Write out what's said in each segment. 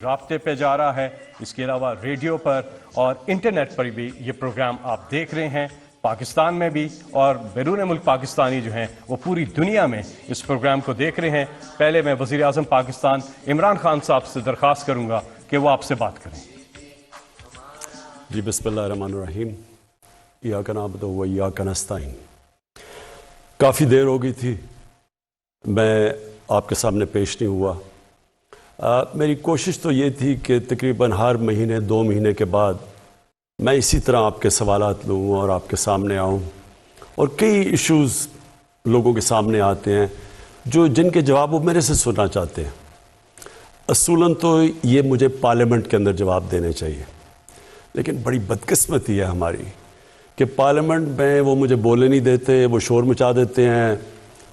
رابطے پہ جا رہا ہے، اس کے علاوہ ریڈیو پر اور انٹرنیٹ پر بھی یہ پروگرام آپ دیکھ رہے ہیں، پاکستان میں بھی اور بیرون ملک پاکستانی جو ہیں وہ پوری دنیا میں اس پروگرام کو دیکھ رہے ہیں۔ پہلے میں وزیر اعظم پاکستان عمران خان صاحب سے درخواست کروں گا کہ وہ آپ سے بات کریں۔ جی بسم اللہ الرحمن الرحیم، ایاک نعبد و ایاک نستعین۔ کافی دیر ہو گئی تھی میں آپ کے سامنے پیش نہیں ہوا۔ میری کوشش تو یہ تھی کہ تقریباً ہر مہینے 2 مہینے کے بعد میں اسی طرح آپ کے سوالات لوں اور آپ کے سامنے آؤں، اور کئی ایشوز لوگوں کے سامنے آتے ہیں جن کے جواب وہ میرے سے سننا چاہتے ہیں۔ اصولاً تو یہ مجھے پارلیمنٹ کے اندر جواب دینے چاہیے، لیکن بڑی بدقسمتی ہے ہماری کہ پارلیمنٹ میں وہ مجھے بولنے نہیں دیتے، وہ شور مچا دیتے ہیں۔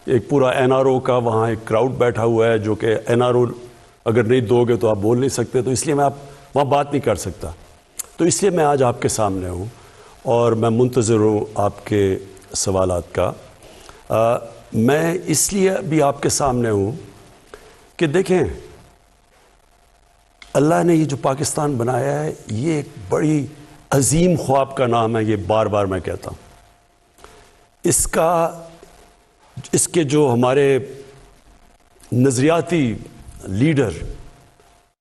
ایک پورا NRO کا وہاں ایک کراؤڈ بیٹھا ہوا ہے جو کہ NRO اگر نہیں دو گے تو آپ بول نہیں سکتے، تو اس لیے میں وہاں بات نہیں کر سکتا۔ تو اس لیے میں آج آپ کے سامنے ہوں اور میں منتظر ہوں آپ کے سوالات کا۔ میں اس لیے بھی آپ کے سامنے ہوں کہ دیکھیں، اللہ نے یہ جو پاکستان بنایا ہے یہ ایک بڑی عظیم خواب کا نام ہے، یہ بار بار میں کہتا ہوں۔ اس کے جو ہمارے نظریاتی لیڈر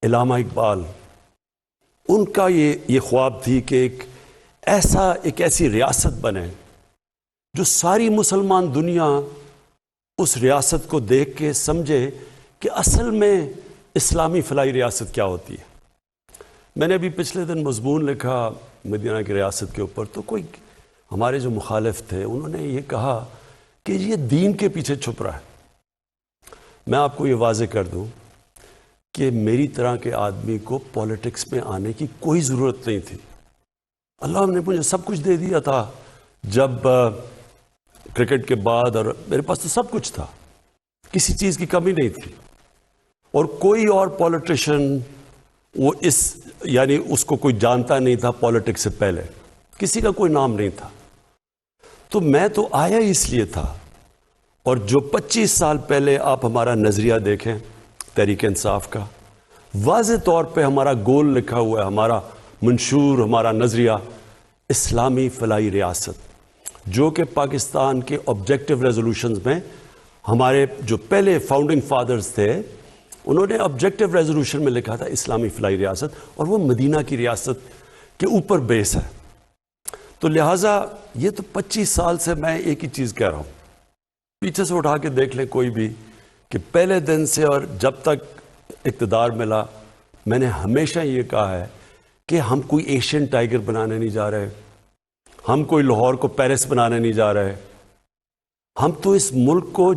علامہ اقبال، ان کا یہ خواب تھی کہ ایک ایسی ریاست بنے جو ساری مسلمان دنیا اس ریاست کو دیکھ کے سمجھے کہ اصل میں اسلامی فلاحی ریاست کیا ہوتی ہے۔ میں نے ابھی پچھلے دن مضمون لکھا مدینہ کی ریاست کے اوپر، تو کوئی ہمارے جو مخالف تھے انہوں نے یہ کہا کہ یہ دین کے پیچھے چھپ رہا ہے۔ میں آپ کو یہ واضح کر دوں کہ میری طرح کے آدمی کو پولیٹکس میں آنے کی کوئی ضرورت نہیں تھی۔ اللہ نے مجھے سب کچھ دے دیا تھا جب کرکٹ کے بعد، اور میرے پاس تو سب کچھ تھا، کسی چیز کی کمی نہیں تھی، اور کوئی اور پولیٹیشین اس کو کوئی جانتا نہیں تھا پولیٹکس سے پہلے، کسی کا کوئی نام نہیں تھا۔ تو میں تو آیا اس لیے تھا، اور جو 25 سال پہلے آپ ہمارا نظریہ دیکھیں تحریک انصاف کا، واضح طور پہ ہمارا گول لکھا ہوا ہے، ہمارا منشور، ہمارا نظریہ اسلامی فلاحی ریاست، جو کہ پاکستان کے آبجیکٹو ریزولوشنز میں ہمارے جو پہلے فاؤنڈنگ فادرز تھے انہوں نے آبجیکٹو ریزولوشن میں لکھا تھا اسلامی فلاحی ریاست، اور وہ مدینہ کی ریاست کے اوپر بیس ہے۔ تو لہٰذا یہ تو 25 سال سے میں ایک ہی چیز کہہ رہا ہوں، پیچھے سے اٹھا کے دیکھ لیں کوئی بھی، کہ پہلے دن سے اور جب تک اقتدار ملا میں نے ہمیشہ یہ کہا ہے کہ ہم کوئی ایشین ٹائیگر بنانے نہیں جا رہے، ہم کوئی لاہور کو پیرس بنانے نہیں جا رہے۔ ہم تو اس ملک کو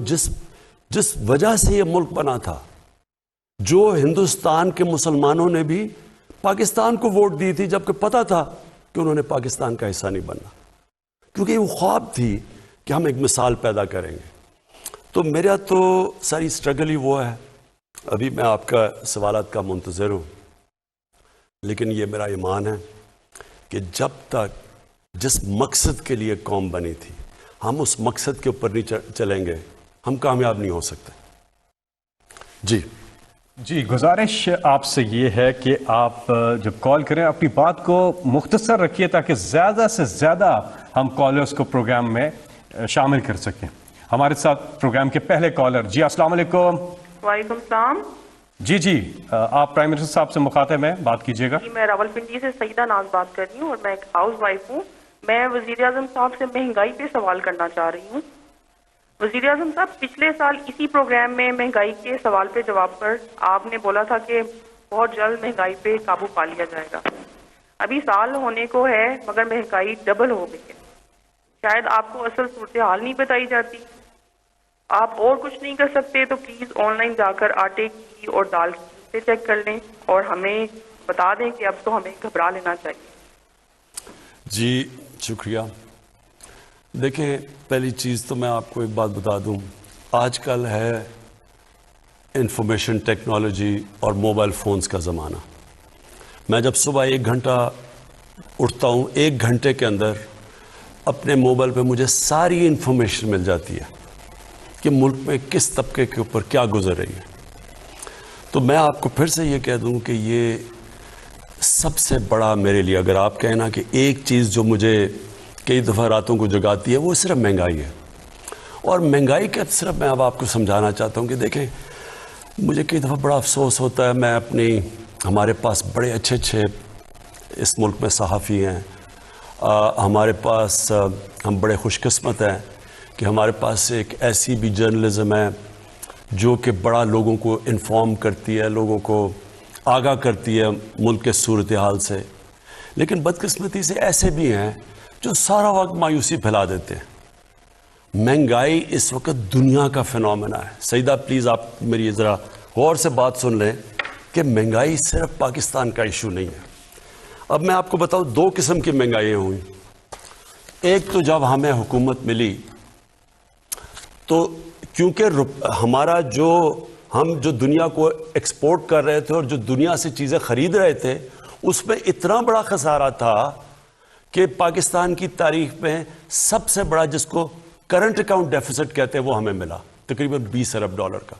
جس وجہ سے یہ ملک بنا تھا، جو ہندوستان کے مسلمانوں نے بھی پاکستان کو ووٹ دی تھی جبکہ پتہ تھا کہ انہوں نے پاکستان کا حصہ نہیں بننا، کیونکہ وہ خواب تھی کہ ہم ایک مثال پیدا کریں گے۔ تو میرا تو ساری سٹرگل ہی وہ ہے۔ ابھی میں آپ کا سوالات کا منتظر ہوں، لیکن یہ میرا ایمان ہے کہ جب تک جس مقصد کے لیے قوم بنی تھی ہم اس مقصد کے اوپر نہیں چلیں گے، ہم کامیاب نہیں ہو سکتے۔ جی گزارش آپ سے یہ ہے کہ آپ جب کال کریں اپنی بات کو مختصر رکھیے تاکہ زیادہ سے زیادہ ہم کالرز کو پروگرام میں شامل کر سکیں۔ ہمارے ساتھ پروگرام کے پہلے کالر، جی السلام علیکم۔ وعلیکم السلام۔ جی آپ پرائم منسٹر صاحب سے مخاطب ہیں، بات کیجیے گا۔ جی میں راولپنڈی سے سعیدہ ناز بات کر رہی ہوں اور میں ایک ہاؤس وائف ہوں۔ میں وزیر اعظم صاحب سے مہنگائی پہ سوال کرنا چاہ رہی ہوں۔ وزیر اعظم صاحب، پچھلے سال اسی پروگرام میں مہنگائی کے سوال پہ جواب پر آپ نے بولا تھا کہ بہت جلد مہنگائی پہ قابو پا لیا جائے گا۔ ابھی سال ہونے کو ہے مگر مہنگائی ڈبل ہو گئی ہے۔ شاید آپ کو اصل صورتحال نہیں بتائی جاتی، آپ اور کچھ نہیں کر سکتے تو پلیز آن لائن جا کر آٹے کی اور دال کی قیمتیں چیک کر لیں اور ہمیں بتا دیں کہ اب تو ہمیں گھبرا لینا چاہیے۔ جی شکریہ۔ دیکھیں، پہلی چیز تو میں آپ کو ایک بات بتا دوں، آج کل ہے انفارمیشن ٹیکنالوجی اور موبائل فونز کا زمانہ۔ میں جب صبح 1 گھنٹہ اٹھتا ہوں، 1 گھنٹے کے اندر اپنے موبائل پہ مجھے ساری انفارمیشن مل جاتی ہے کہ ملک میں کس طبقے کے اوپر کیا گزر رہی ہے۔ تو تو میں آپ کو پھر سے یہ کہہ دوں کہ یہ سب سے بڑا میرے لیے، اگر آپ کہنا کہ ایک چیز جو مجھے کئی دفعہ راتوں کو جگاتی ہے، وہ صرف مہنگائی ہے. اور مہنگائی کا صرف میں اب آپ کو سمجھانا چاہتا ہوں کہ دیکھیں، مجھے کئی دفعہ بڑا افسوس ہوتا ہے. ہمارے پاس بڑے اچھے اچھے اس ملک میں صحافی ہیں، ہمارے پاس ہم بڑے خوش قسمت ہیں کہ ہمارے پاس ایک ایسی بھی جرنلزم ہے جو کہ بڑا لوگوں کو انفارم کرتی ہے، لوگوں کو آگاہ کرتی ہے ملک کے صورتحال سے. لیکن بدقسمتی سے ایسے بھی ہیں جو سارا وقت مایوسی پھیلا دیتے ہیں. مہنگائی اس وقت دنیا کا فنومنا ہے. سیدہ پلیز آپ میری ذرا غور سے بات سن لیں کہ مہنگائی صرف پاکستان کا ایشو نہیں ہے. اب میں آپ کو بتاؤں 2 قسم کی مہنگائیاں ہوئیں. ایک تو جب ہمیں حکومت ملی تو کیونکہ ہمارا ہم جو دنیا کو ایکسپورٹ کر رہے تھے اور جو دنیا سے چیزیں خرید رہے تھے، اس میں اتنا بڑا خسارہ تھا کہ پاکستان کی تاریخ میں سب سے بڑا، جس کو کرنٹ اکاؤنٹ ڈیفیسٹ کہتے ہیں، وہ ہمیں ملا تقریباً $20 ارب کا.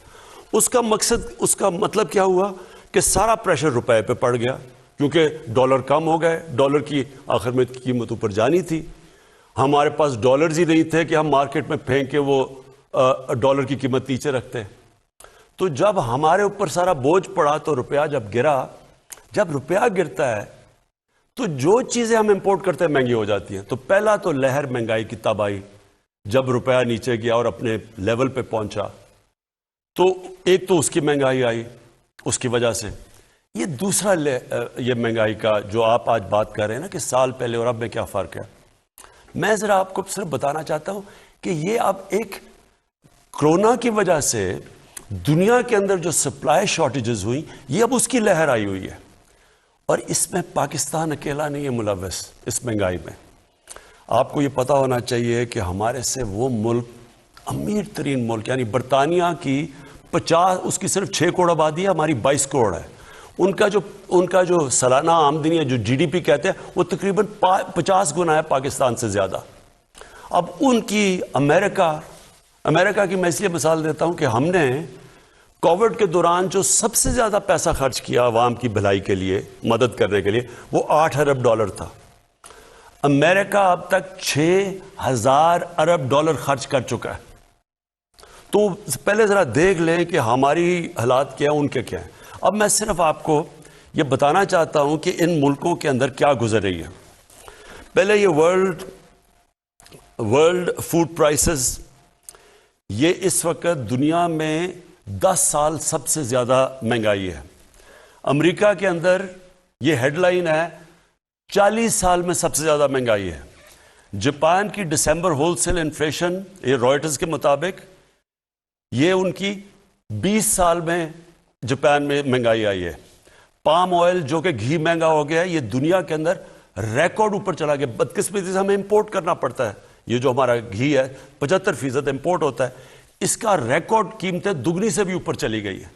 اس کا مطلب کیا ہوا کہ سارا پریشر روپے پہ پڑ گیا کیونکہ ڈالر کم ہو گئے. ڈالر کی آخر میں قیمت اوپر جانی تھی. ہمارے پاس ڈالرز ہی نہیں تھے کہ ہم مارکیٹ میں پھینک کے وہ ڈالر کی قیمت نیچے رکھتے. تو جب ہمارے اوپر سارا بوجھ پڑا تو روپیہ جب روپیہ گرتا ہے تو جو چیزیں ہم امپورٹ کرتے ہیں مہنگی ہو جاتی ہیں. تو پہلا تو لہر مہنگائی کی تب آئی جب روپیہ نیچے گیا اور اپنے لیول پہ پہنچا. تو ایک تو اس کی مہنگائی آئی اس کی وجہ سے. یہ دوسرا یہ مہنگائی کا جو آپ آج بات کر رہے ہیں نا کہ سال پہلے اور اب میں کیا فرق ہے، میں ذرا آپ کو صرف بتانا چاہتا ہوں کہ یہ اب ایک کرونا کی وجہ سے دنیا کے اندر جو سپلائی شارٹیجز ہوئی، یہ اب اس کی لہر آئی ہوئی ہے. اور اس میں پاکستان اکیلا نہیں ہے ملوث اس مہنگائی میں. آپ کو یہ پتا ہونا چاہیے کہ ہمارے سے وہ ملک، امیر ترین ملک یعنی برطانیہ کی 50، اس کی صرف 6 کروڑ آبادی ہے، ہماری 22 کروڑ ہے. ان کا جو سالانہ آمدنی ہے، جو GDP کہتے ہیں، وہ تقریباً 50 گنا ہے پاکستان سے زیادہ. اب ان کی امریکہ کی میں اس لیے مثال دیتا ہوں کہ ہم نے کووڈ کے دوران جو سب سے زیادہ پیسہ خرچ کیا عوام کی بھلائی کے لیے، مدد کرنے کے لیے، وہ $8 ارب تھا. امریکہ اب تک $6,000 ارب خرچ کر چکا ہے. تو پہلے ذرا دیکھ لیں کہ ہماری حالات کیا ہیں، ان کے کیا ہیں. اب میں صرف آپ کو یہ بتانا چاہتا ہوں کہ ان ملکوں کے اندر کیا گزر رہی ہے. پہلے یہ ورلڈ فوڈ پرائسز، یہ اس وقت دنیا میں 10 سال سب سے زیادہ مہنگائی ہے. امریکہ کے اندر یہ ہیڈ لائن ہے 40 سال میں سب سے زیادہ مہنگائی ہے. جاپان کی دسمبر ہول سیل انفلیشن، یہ رائٹرز کے مطابق، یہ ان کی 20 سال میں جاپان میں مہنگائی آئی ہے. پام آئل جو کہ گھی مہنگا ہو گیا ہے، یہ دنیا کے اندر ریکارڈ اوپر چلا گیا. بدقسمتی سے ہمیں امپورٹ کرنا پڑتا ہے. یہ جو ہمارا گھی ہے 75% امپورٹ ہوتا ہے. اس کا ریکارڈ قیمتیں دگنی سے بھی اوپر چلی گئی ہے.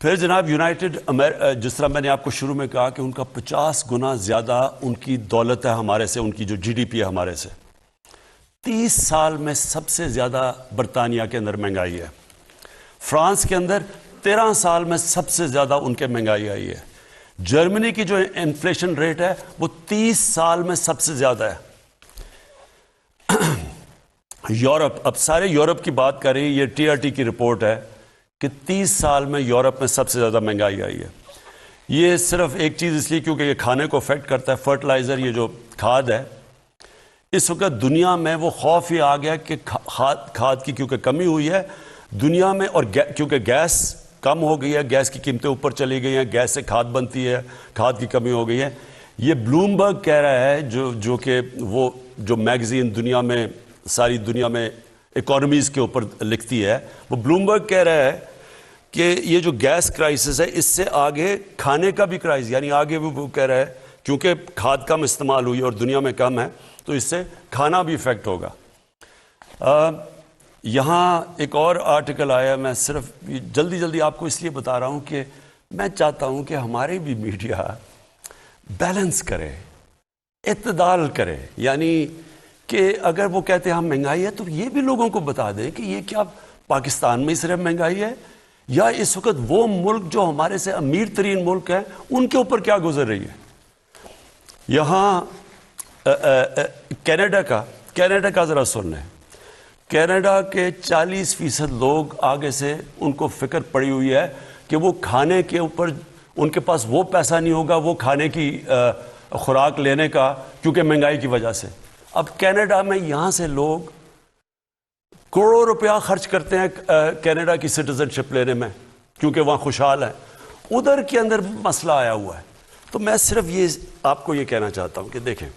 پھر جناب جس طرح میں نے آپ کو شروع میں کہا کہ ان کا 50 گنا زیادہ ان کی دولت ہے ہمارے سے، ان کی جو GDP ہے ہمارے سے. 30 سال میں سب سے زیادہ برطانیہ کے اندر مہنگائی ہے. فرانس کے اندر 13 سال میں سب سے زیادہ ان کے مہنگائی آئی ہے. جرمنی کی جو انفلیشن ریٹ ہے وہ 30 سال میں سب سے زیادہ ہے. یورپ، اب سارے یورپ کی بات کریں، یہ TRT کی رپورٹ ہے کہ 30 سال میں یورپ میں سب سے زیادہ مہنگائی آئی ہے. یہ صرف ایک چیز اس لیے کیونکہ یہ کھانے کو افیکٹ کرتا ہے، فرٹیلائزر، یہ جو کھاد ہے. اس وقت دنیا میں وہ خوف یہ آ گیا کہ کھاد کی کیونکہ کمی ہوئی ہے دنیا میں، اور کیونکہ گیس کم ہو گئی ہے، گیس کی قیمتیں اوپر چلی گئی ہیں، گیس سے کھاد بنتی ہے، کھاد کی کمی ہو گئی ہے. یہ بلومبرگ کہہ رہا ہے، جو کہ وہ جو میگزین دنیا میں، ساری دنیا میں اکانومیز کے اوپر لکھتی ہے، وہ بلومبرگ کہہ رہا ہے کہ یہ جو گیس کرائسس ہے اس سے آگے کھانے کا بھی کرائسس، یعنی آگے وہ کہہ رہا ہے کیونکہ کھاد کم استعمال ہوئی اور دنیا میں کم ہے تو اس سے کھانا بھی افیکٹ ہوگا. یہاں ایک اور آرٹیکل آیا، میں صرف جلدی آپ کو اس لیے بتا رہا ہوں کہ میں چاہتا ہوں کہ ہمارے بھی میڈیا بیلنس کرے، اعتدال کرے. یعنی کہ اگر وہ کہتے ہیں ہم مہنگائی ہے تو یہ بھی لوگوں کو بتا دیں کہ یہ کیا پاکستان میں صرف مہنگائی ہے یا اس وقت وہ ملک جو ہمارے سے امیر ترین ملک ہے ان کے اوپر کیا گزر رہی ہے. یہاں کینیڈا کا ذرا سن لیں. کینیڈا کے 40% لوگ آگے سے ان کو فکر پڑی ہوئی ہے کہ وہ کھانے کے اوپر ان کے پاس وہ پیسہ نہیں ہوگا وہ کھانے کی خوراک لینے کا، کیونکہ مہنگائی کی وجہ سے. اب کینیڈا میں یہاں سے لوگ کروڑوں روپیہ خرچ کرتے ہیں کینیڈا کی سٹیزن شپ لینے میں، کیونکہ وہاں خوشحال ہیں. ادھر کے اندر مسئلہ آیا ہوا ہے. تو میں صرف یہ آپ کو یہ کہنا چاہتا ہوں کہ دیکھیں،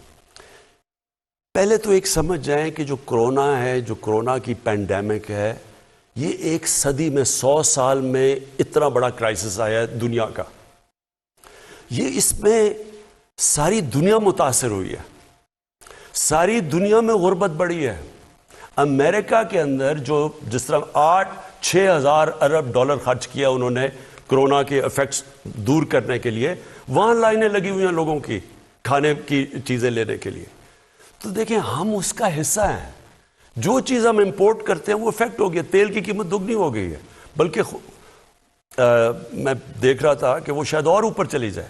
پہلے تو ایک سمجھ جائیں کہ جو کرونا ہے، جو کرونا کی پینڈیمک ہے، یہ ایک صدی میں 100 سال میں اتنا بڑا کرائسس آیا ہے دنیا کا. یہ اس میں ساری دنیا متاثر ہوئی ہے، ساری دنیا میں غربت بڑھی ہے. امریکہ کے اندر جو جس طرح 6 ہزار ارب ڈالر خرچ کیا انہوں نے کرونا کے ایفیکٹس دور کرنے کے لیے، وہاں لائنیں لگی ہوئی ہیں لوگوں کی کھانے کی چیزیں لینے کے لیے. تو دیکھیں ہم اس کا حصہ ہیں. جو چیز ہم امپورٹ کرتے ہیں وہ افیکٹ ہو گیا. تیل کی قیمت دگنی ہو گئی ہے، بلکہ میں دیکھ رہا تھا کہ وہ شاید اور اوپر چلی جائے.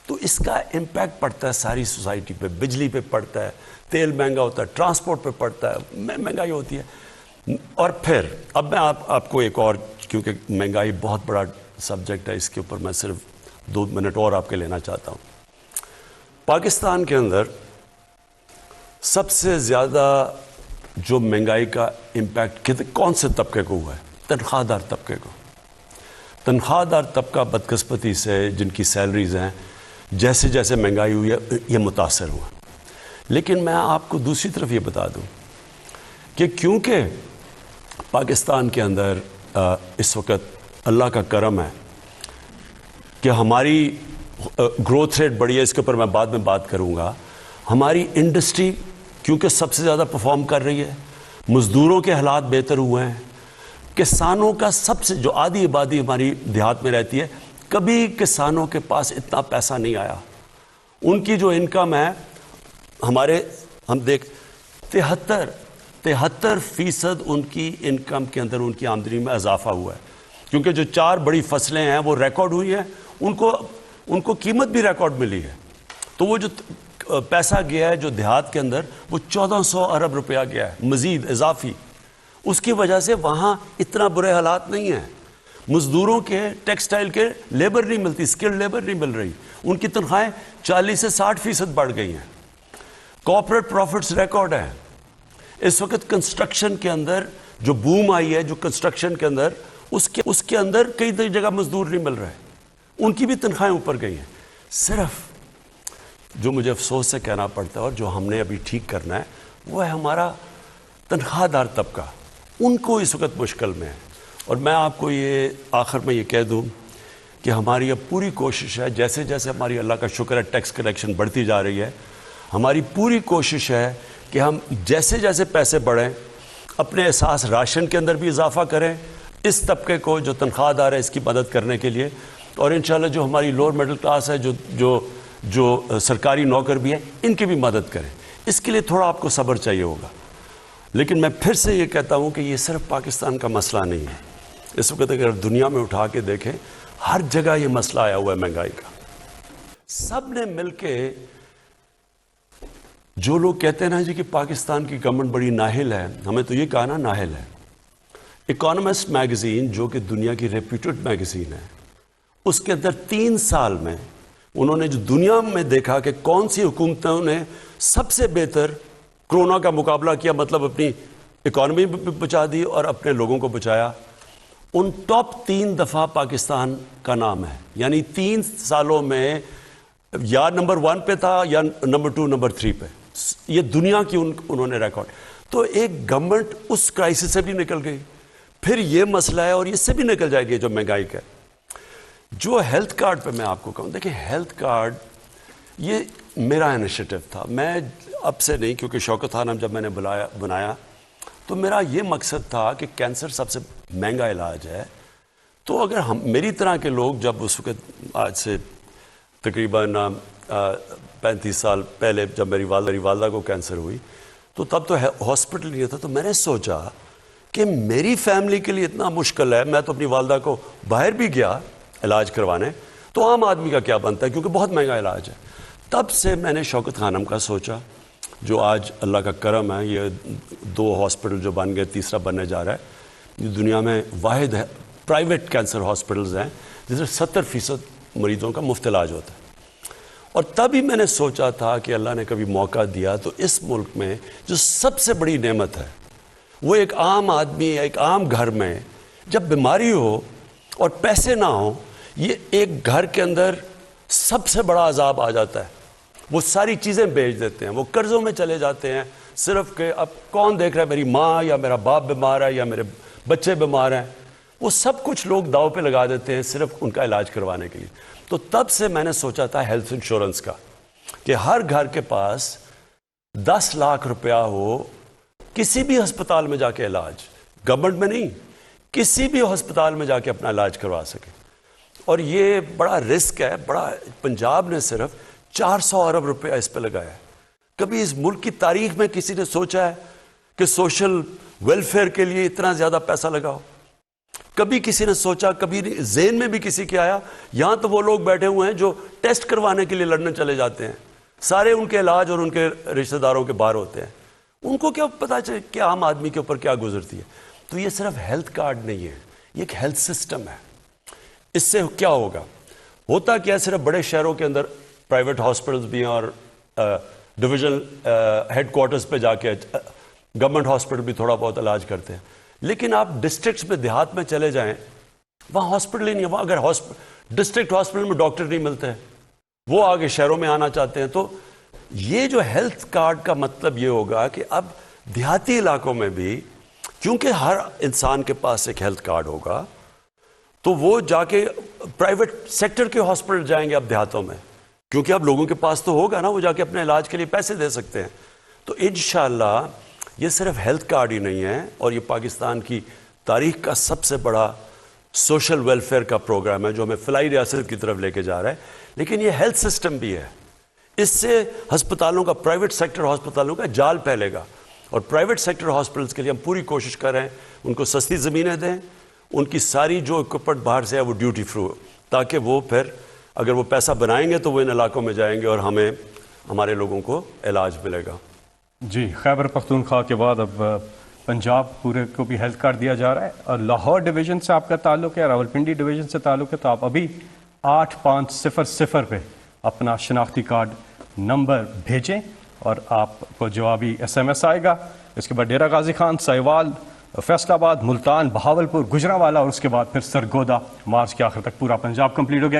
تو اس کا امپیکٹ پڑتا ہے ساری سوسائٹی پہ. بجلی پہ پڑتا ہے، تیل مہنگا ہوتا ہے، ٹرانسپورٹ پہ پڑتا ہے، مہنگائی ہوتی ہے. اور پھر اب میں آپ کو ایک اور، کیونکہ مہنگائی بہت بڑا سبجیکٹ ہے، اس کے اوپر میں صرف 2 منٹ اور آپ کے لینا چاہتا ہوں. پاکستان کے اندر سب سے زیادہ جو مہنگائی کا امپیکٹ کون سے طبقے کو ہوا ہے؟ تنخواہ دار طبقے کو. تنخواہ دار طبقہ بدقسمتی سے جن کی سیلریز ہیں، جیسے جیسے مہنگائی ہوئی ہے یہ متاثر ہوا. لیکن میں آپ کو دوسری طرف یہ بتا دوں کہ کیونکہ پاکستان کے اندر اس وقت اللہ کا کرم ہے کہ ہماری گروتھ ریٹ بڑی ہے، اس کے اوپر میں بعد میں بات کروں گا. ہماری انڈسٹری کیونکہ سب سے زیادہ پرفارم کر رہی ہے، مزدوروں کے حالات بہتر ہوئے ہیں. کسانوں کا سب سے جو آدھی آبادی ہماری دیہات میں رہتی ہے، کبھی کسانوں کے پاس اتنا پیسہ نہیں آیا. ان کی جو انکم ہے ہم دیکھ 73% ان کی انکم کے اندر ان کی آمدنی میں اضافہ ہوا ہے. کیونکہ جو 4 بڑی فصلیں ہیں وہ ریکارڈ ہوئی ہیں، ان کو قیمت بھی ریکارڈ ملی ہے. تو وہ جو پیسہ گیا ہے جو دیہات کے اندر، وہ 1400 ارب روپیہ گیا ہے مزید اضافی. اس کی وجہ سے وہاں اتنا برے حالات نہیں ہیں. مزدوروں کے ٹیکسٹائل کے لیبر نہیں ملتی، اسکلڈ لیبر نہیں مل رہی. ان کی تنخواہیں 40 سے 60% بڑھ گئی ہیں. کارپوریٹ پروفٹس ریکارڈ ہیں. اس وقت کنسٹرکشن کے اندر جو بوم آئی ہے، جو کنسٹرکشن کے اندر اس کے اندر کئی جگہ مزدور نہیں مل رہے، ان کی بھی تنخواہیں اوپر گئی ہیں. صرف جو مجھے افسوس سے کہنا پڑتا ہے اور جو ہم نے ابھی ٹھیک کرنا ہے وہ ہے ہمارا تنخواہ دار طبقہ. ان کو اس وقت مشکل میں ہے. اور میں آپ کو یہ آخر میں یہ کہہ دوں کہ ہماری اب پوری کوشش ہے، جیسے جیسے ہماری اللہ کا شکر ہے ٹیکس کلیکشن بڑھتی جا رہی ہے، ہماری پوری کوشش ہے کہ ہم جیسے جیسے پیسے بڑھیں اپنے احساس راشن کے اندر بھی اضافہ کریں، اس طبقے کو جو تنخواہ دار ہے اس کی مدد کرنے کے لیے. اور انشاءاللہ جو ہماری لوور مڈل کلاس ہے، جو سرکاری نوکر بھی ہیں، ان کی بھی مدد کریں. اس کے لیے تھوڑا آپ کو صبر چاہیے ہوگا. لیکن میں پھر سے یہ کہتا ہوں کہ یہ صرف پاکستان کا مسئلہ نہیں ہے. اس وقت اگر دنیا میں اٹھا کے دیکھیں، ہر جگہ یہ مسئلہ آیا ہوا ہے مہنگائی کا. سب نے مل کے، جو لوگ کہتے ہیں نا جی کہ پاکستان کی گورنمنٹ بڑی نااہل ہے، ہمیں تو یہ کہا نا نااہل ہے. اکانومسٹ میگزین جو کہ دنیا کی ریپیوٹڈ میگزین ہے، اس کے اندر 3 سال میں انہوں نے جو دنیا میں دیکھا کہ کون سی حکومتوں نے سب سے بہتر کرونا کا مقابلہ کیا، مطلب اپنی اکانومی بچا دی اور اپنے لوگوں کو بچایا، ان ٹاپ 3 دفعہ پاکستان کا نام ہے. یعنی 3 سالوں میں یا نمبر 1 پہ تھا یا نمبر 2 نمبر 3 پہ. یہ دنیا کی انہوں نے ریکارڈ. تو ایک گورنمنٹ اس کرائسس سے بھی نکل گئی. پھر یہ مسئلہ ہے اور اس سے بھی نکل جائے گی جو مہنگائی کا. جو ہیلتھ کارڈ پہ میں آپ کو کہوں، دیکھیں ہیلتھ کارڈ یہ میرا انیشیٹو تھا. میں اب سے نہیں، کیونکہ شوکت خانم جب میں نے بنایا تو میرا یہ مقصد تھا کہ کینسر سب سے مہنگا علاج ہے. تو اگر میری طرح کے لوگ جب اس وقت آج سے تقریباً 35 سال پہلے جب میری والدہ کو کینسر ہوئی تو تب تو ہاسپٹل نہیں تھا. تو میں نے سوچا کہ میری فیملی کے لیے اتنا مشکل ہے. میں تو اپنی والدہ کو باہر بھی گیا علاج کروانے, تو عام آدمی کا کیا بنتا ہے, کیونکہ بہت مہنگا علاج ہے. تب سے میں نے شوکت خانم کا سوچا, جو آج اللہ کا کرم ہے, یہ 2 ہاسپٹل جو بن گئے, تیسرا بننے جا رہا ہے. یہ دنیا میں واحد ہے پرائیویٹ کینسر ہاسپٹلز ہیں جس میں 70% مریضوں کا مفت علاج ہوتا ہے. اور تبھی میں نے سوچا تھا کہ اللہ نے کبھی موقع دیا تو اس ملک میں جو سب سے بڑی نعمت ہے وہ ایک عام آدمی, ایک عام گھر میں جب بیماری ہو اور پیسے نہ ہوں, یہ ایک گھر کے اندر سب سے بڑا عذاب آ جاتا ہے. وہ ساری چیزیں بیچ دیتے ہیں, وہ قرضوں میں چلے جاتے ہیں, صرف کہ اب کون دیکھ رہا ہے, میری ماں یا میرا باپ بیمار ہے یا میرے بچے بیمار ہیں. وہ سب کچھ لوگ داؤ پہ لگا دیتے ہیں صرف ان کا علاج کروانے کے لیے. تو تب سے میں نے سوچا تھا ہیلتھ انشورنس کا, کہ ہر گھر کے پاس 10 لاکھ روپیہ ہو, کسی بھی ہسپتال میں جا کے علاج, گورنمنٹ میں نہیں, کسی بھی ہسپتال میں جا کے اپنا علاج کروا سکے. اور یہ بڑا رسک ہے, بڑا. پنجاب نے صرف 400 ارب روپیہ اس پہ لگایا ہے. کبھی اس ملک کی تاریخ میں کسی نے سوچا ہے کہ سوشل ویلفیئر کے لیے اتنا زیادہ پیسہ لگاؤ؟ کبھی کسی نے سوچا, کبھی ذہن میں بھی کسی کے آیا؟ یہاں تو وہ لوگ بیٹھے ہوئے ہیں جو ٹیسٹ کروانے کے لیے لندن چلے جاتے ہیں, سارے ان کے علاج اور ان کے رشتہ داروں کے باہر ہوتے ہیں. ان کو کیا پتا چلے کہ عام آدمی کے اوپر کیا گزرتی ہے؟ تو یہ صرف ہیلتھ کارڈ نہیں ہے, یہ ایک ہیلتھ سسٹم ہے. اس سے کیا ہوگا؟ ہوتا کیا, صرف بڑے شہروں کے اندر پرائیویٹ ہاسپٹلز بھی ہیں اور ڈویژن ہیڈ کوارٹرز پہ جا کے گورنمنٹ ہاسپٹل بھی تھوڑا بہت علاج کرتے ہیں. لیکن آپ ڈسٹرکٹس میں, دیہات میں چلے جائیں, وہاں ہاسپٹل ہی نہیں ہے. وہاں اگر ڈسٹرکٹ ہاسپٹل میں ڈاکٹر نہیں ملتے ہیں, وہ آگے شہروں میں آنا چاہتے ہیں. تو یہ جو ہیلتھ کارڈ کا مطلب یہ ہوگا کہ اب دیہاتی علاقوں میں بھی, کیونکہ ہر انسان کے پاس ایک ہیلتھ کارڈ ہوگا, تو وہ جا کے پرائیویٹ سیکٹر کے ہاسپٹل جائیں گے اب دیہاتوں میں, کیونکہ اب لوگوں کے پاس تو ہوگا نا, وہ جا کے اپنے علاج کے لیے پیسے دے سکتے ہیں. تو انشاءاللہ یہ صرف ہیلتھ کارڈ ہی نہیں ہے, اور یہ پاکستان کی تاریخ کا سب سے بڑا سوشل ویلفیئر کا پروگرام ہے جو ہمیں فلاحی ریاست کی طرف لے کے جا رہا ہے. لیکن یہ ہیلتھ سسٹم بھی ہے. اس سے ہسپتالوں کا, پرائیویٹ سیکٹر ہسپتالوں کا جال پھیلے گا, اور پرائیویٹ سیکٹر ہاسپٹلس کے لیے ہم پوری کوشش کر رہے ہیں ان کو سستی زمینیں دیں, ان کی ساری جو اکوپمنٹ باہر سے ہے وہ ڈیوٹی فری ہو, تاکہ وہ پھر اگر وہ پیسہ بنائیں گے تو وہ ان علاقوں میں جائیں گے اور ہمیں, ہمارے لوگوں کو علاج ملے گا. جی, خیبر پختونخوا کے بعد اب پنجاب پورے کو بھی ہیلتھ کارڈ دیا جا رہا ہے, اور لاہور ڈویژن سے آپ کا تعلق ہے, راولپنڈی ڈویژن سے تعلق ہے, تو آپ ابھی 8500 پہ اپنا شناختی کارڈ نمبر بھیجیں اور آپ کو جوابی SMS آئے گا. اس کے بعد ڈیرہ غازی خان, سہیوال, فیصل آباد, ملتان, بہاولپور, گجرانوالہ, اور اس کے بعد پھر سرگودا. مارچ کے آخر تک پورا پنجاب کمپلیٹ ہو گیا.